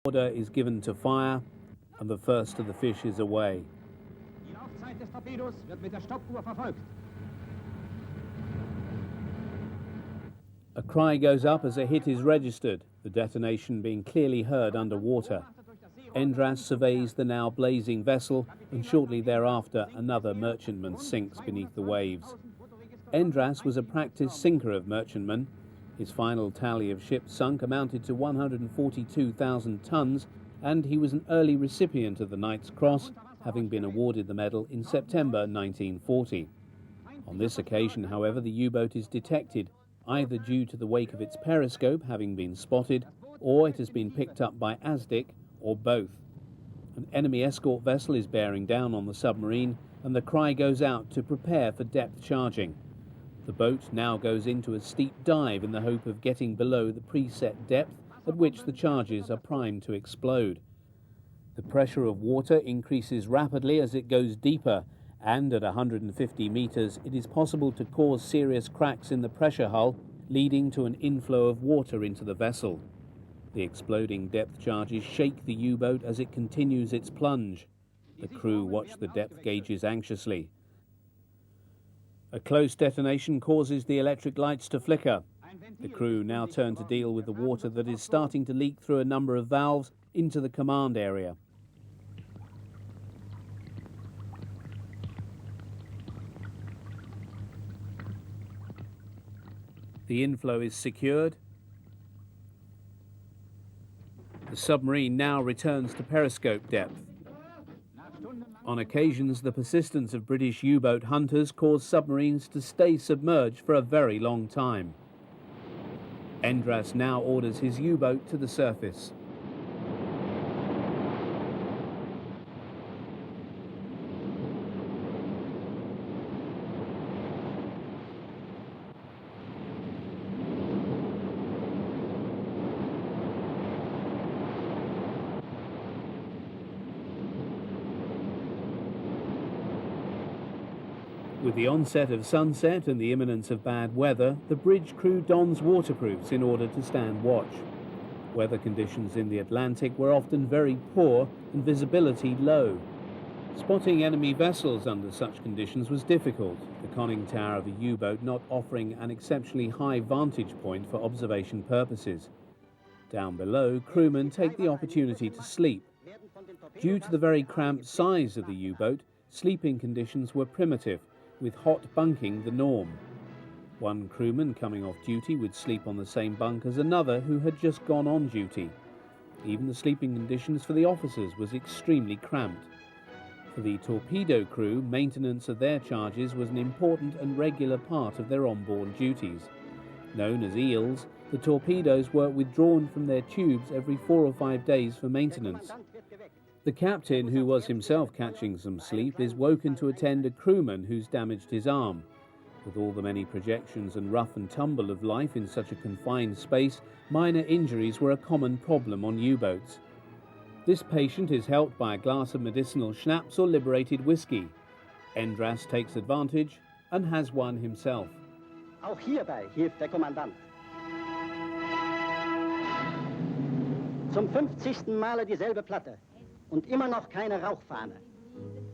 Order is given to fire, and the first of the fish is away. Die Laufzeit des Torpedos wird mit der Stoppuhr verfolgt. A cry goes up as a hit is registered, the detonation being clearly heard underwater. Endras surveys the now blazing vessel, and shortly thereafter another merchantman sinks beneath the waves. Endras was a practiced sinker of merchantmen. His final tally of ships sunk amounted to 142,000 tons, and he was an early recipient of the Knight's Cross, having been awarded the medal in September 1940. On this occasion, however, the U-boat is detected, either due to the wake of its periscope having been spotted, or it has been picked up by ASDIC, or both. An enemy escort vessel is bearing down on the submarine, and the cry goes out to prepare for depth charging. The boat now goes into a steep dive in the hope of getting below the preset depth at which the charges are primed to explode. The pressure of water increases rapidly as it goes deeper, and at 150 meters it is possible to cause serious cracks in the pressure hull, leading to an inflow of water into the vessel. The exploding depth charges shake the U-boat as it continues its plunge. The crew watch the depth gauges anxiously. A close detonation causes the electric lights to flicker. The crew now turn to deal with the water that is starting to leak through a number of valves into the command area. The inflow is secured. The submarine now returns to periscope depth. On occasions, the persistence of British U-boat hunters caused submarines to stay submerged for a very long time. Endras now orders his U-boat to the surface. With the onset of sunset and the imminence of bad weather, the bridge crew dons waterproofs in order to stand watch. Weather conditions in the Atlantic were often very poor and visibility low. Spotting enemy vessels under such conditions was difficult, the conning tower of a U-boat not offering an exceptionally high vantage point for observation purposes. Down below, crewmen take the opportunity to sleep. Due to the very cramped size of the U-boat, sleeping conditions were primitive, with hot bunking the norm. One crewman coming off duty would sleep on the same bunk as another who had just gone on duty. Even the sleeping conditions for the officers was extremely cramped. For the torpedo crew, maintenance of their charges was an important and regular part of their onboard duties. Known as eels, the torpedoes were withdrawn from their tubes every 4 or 5 days for maintenance. The captain, who was himself catching some sleep, is woken to attend a crewman who's damaged his arm. With all the many projections and rough and tumble of life in such a confined space, minor injuries were a common problem on U-boats. This patient is helped by a glass of medicinal schnapps or liberated whiskey. Endras takes advantage and has one himself. Auch hierbei hilft der Kommandant. Zum 50. Male dieselbe Platte. Und immer noch keine Rauchfahne.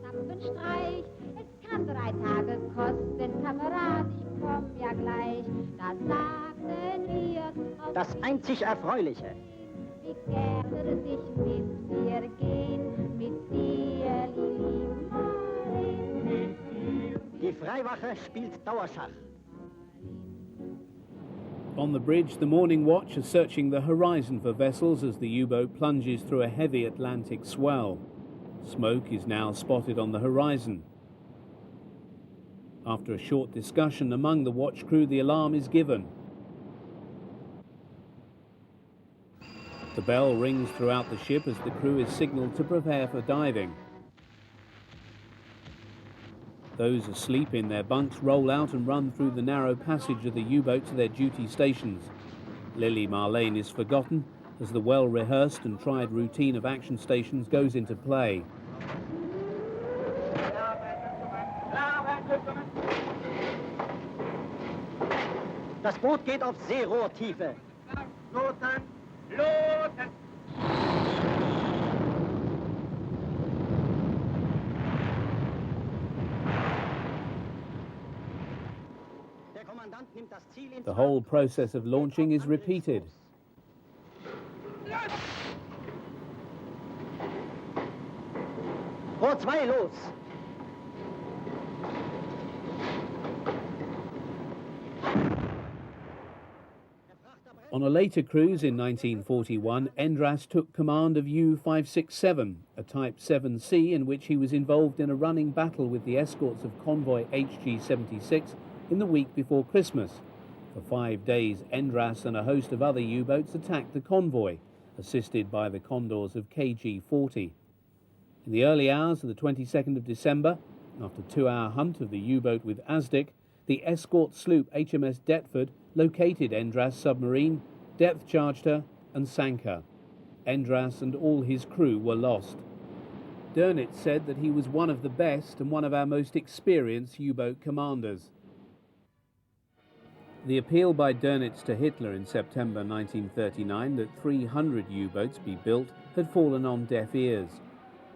Zapfenstreich, es kann 3 Tage kosten, Kamerad, ich komm ja gleich. Das sagten wir. Das einzig Erfreuliche. Wie gerne ich mit dir gehen, mit dir, liebe. Die Freiwache spielt Dauerschach. On the bridge, the morning watch are searching the horizon for vessels as the U-boat plunges through a heavy Atlantic swell. Smoke is now spotted on the horizon. After a short discussion among the watch crew, the alarm is given. The bell rings throughout the ship as the crew is signalled to prepare for diving. Those asleep in their bunks roll out and run through the narrow passage of the U-boat to their duty stations. Lily Marlene is forgotten as the well-rehearsed and tried routine of action stations goes into play. Das Boot geht auf Seerohrtiefe. Loten! Loten! The whole process of launching is repeated. Rohr 2, los! On a later cruise in 1941, Endras took command of U-567, a Type 7C in which he was involved in a running battle with the escorts of convoy HG-76 in the week before Christmas. For 5 days, Endras and a host of other U-boats attacked the convoy, assisted by the Condors of KG-40. In the early hours of the 22nd of December, after a 2-hour hunt of the U-boat with Asdic, the escort sloop HMS Deptford located Endras' submarine, depth-charged her and sank her. Endras and all his crew were lost. Dönitz said that he was one of the best and one of our most experienced U-boat commanders. The appeal by Dönitz to Hitler in September 1939 that 300 U-boats be built had fallen on deaf ears.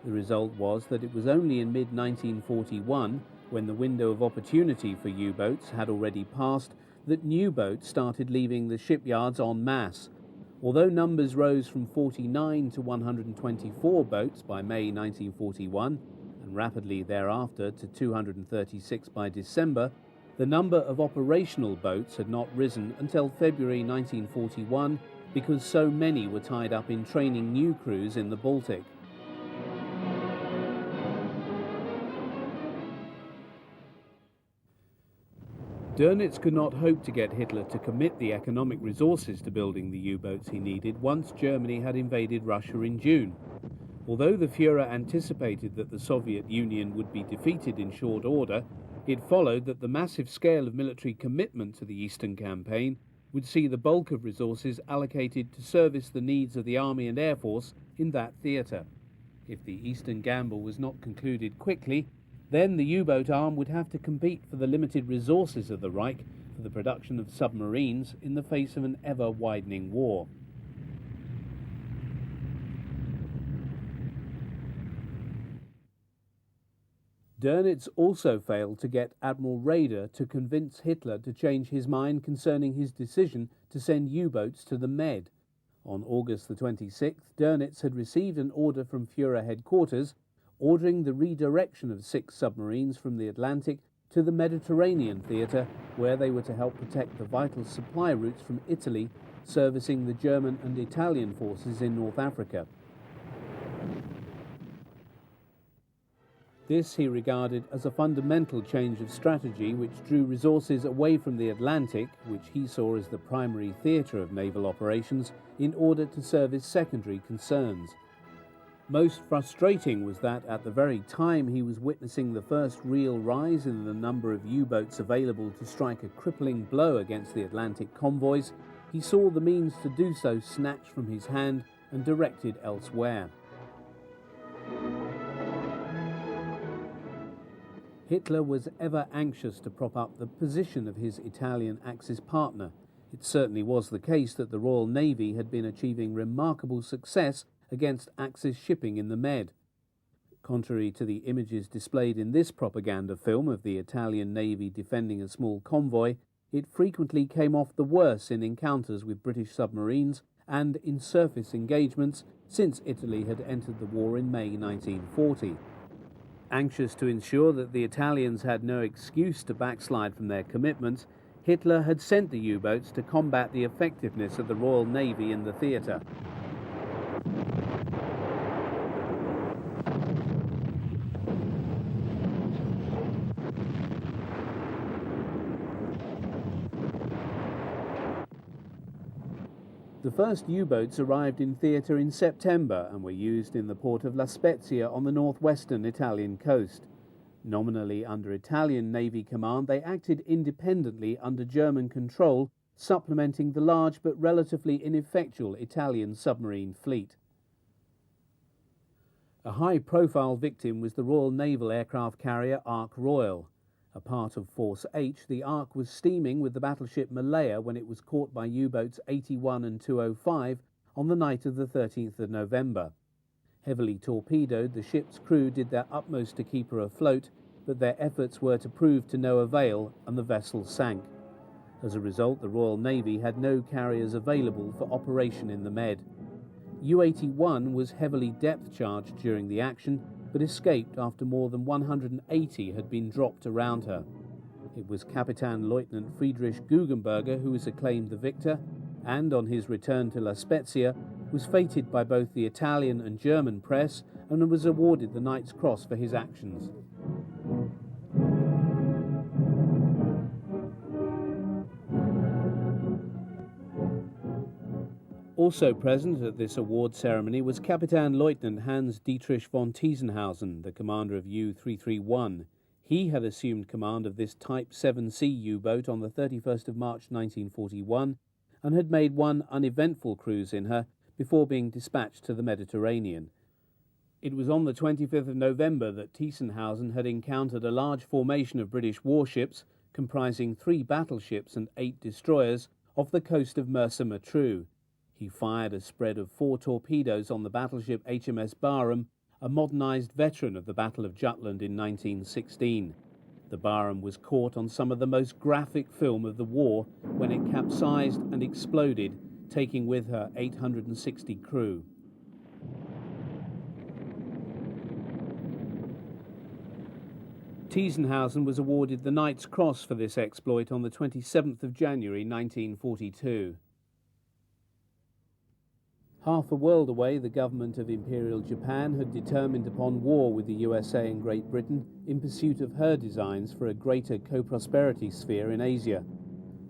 The result was that it was only in mid-1941, when the window of opportunity for U-boats had already passed, that new boats started leaving the shipyards en masse. Although numbers rose from 49 to 124 boats by May 1941, and rapidly thereafter to 236 by December, the number of operational boats had not risen until February 1941 because so many were tied up in training new crews in the Baltic. Dönitz could not hope to get Hitler to commit the economic resources to building the U-boats he needed once Germany had invaded Russia in June. Although the Führer anticipated that the Soviet Union would be defeated in short order, it followed that the massive scale of military commitment to the Eastern Campaign would see the bulk of resources allocated to service the needs of the Army and Air Force in that theatre. If the Eastern Gamble was not concluded quickly, then the U-boat arm would have to compete for the limited resources of the Reich for the production of submarines in the face of an ever-widening war. Dönitz also failed to get Admiral Raeder to convince Hitler to change his mind concerning his decision to send U-boats to the Med. On August the 26th, Dönitz had received an order from Führer headquarters ordering the redirection of 6 submarines from the Atlantic to the Mediterranean theatre, where they were to help protect the vital supply routes from Italy, servicing the German and Italian forces in North Africa. This he regarded as a fundamental change of strategy which drew resources away from the Atlantic, which he saw as the primary theatre of naval operations, in order to service secondary concerns. Most frustrating was that at the very time he was witnessing the first real rise in the number of U-boats available to strike a crippling blow against the Atlantic convoys, he saw the means to do so snatched from his hand and directed elsewhere. Hitler was ever anxious to prop up the position of his Italian Axis partner. It certainly was the case that the Royal Navy had been achieving remarkable success against Axis shipping in the Med. Contrary to the images displayed in this propaganda film of the Italian Navy defending a small convoy, it frequently came off the worse in encounters with British submarines and in surface engagements since Italy had entered the war in May 1940. Anxious to ensure that the Italians had no excuse to backslide from their commitments, Hitler had sent the U-boats to combat the effectiveness of the Royal Navy in the theatre. The first U-boats arrived in theatre in September and were used in the port of La Spezia on the northwestern Italian coast. Nominally under Italian Navy command, they acted independently under German control, supplementing the large but relatively ineffectual Italian submarine fleet. A high-profile victim was the Royal Naval aircraft carrier Ark Royal. A part of Force H, the Ark was steaming with the battleship Malaya when it was caught by U-boats 81 and 205 on the night of the 13th of November. Heavily torpedoed, the ship's crew did their utmost to keep her afloat, but their efforts were to prove to no avail and the vessel sank. As a result, the Royal Navy had no carriers available for operation in the Med. U-81 was heavily depth-charged during the action, but escaped after more than 180 had been dropped around her. It was Kapitan Lieutenant Friedrich Guggenberger who was acclaimed the victor, and on his return to La Spezia was feted by both the Italian and German press and was awarded the Knight's Cross for his actions. Also present at this award ceremony was Kapitan Lieutenant Hans Dietrich von Tiesenhausen, the commander of U-331. He had assumed command of this Type 7C U-boat on the 31st of March 1941 and had made one uneventful cruise in her before being dispatched to the Mediterranean. It was on the 25th of November that Tiesenhausen had encountered a large formation of British warships comprising 3 battleships and 8 destroyers off the coast of Mersa Matruh. He fired a spread of 4 torpedoes on the battleship HMS Barham, a modernised veteran of the Battle of Jutland in 1916. The Barham was caught on some of the most graphic film of the war when it capsized and exploded, taking with her 860 crew. Tiesenhausen was awarded the Knight's Cross for this exploit on the 27th of January 1942. Half a world away, the government of Imperial Japan had determined upon war with the USA and Great Britain in pursuit of her designs for a greater co-prosperity sphere in Asia.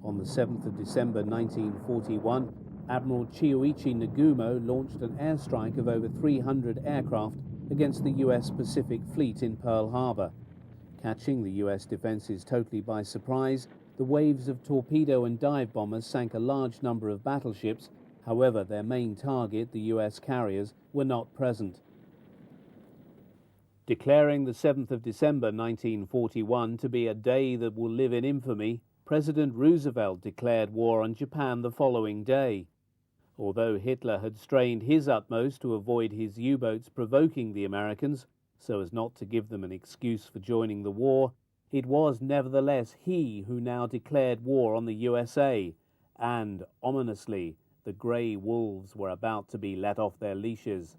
On the 7th of December 1941, Admiral Chiyoichi Nagumo launched an airstrike of over 300 aircraft against the US Pacific Fleet in Pearl Harbor. Catching the US defenses totally by surprise, the waves of torpedo and dive bombers sank a large number of battleships. However, their main target, the US carriers, were not present. Declaring the 7th of December 1941 to be a day that will live in infamy, President Roosevelt declared war on Japan the following day. Although Hitler had strained his utmost to avoid his U-boats provoking the Americans, so as not to give them an excuse for joining the war, it was nevertheless he who now declared war on the USA, and, ominously, the grey wolves were about to be let off their leashes.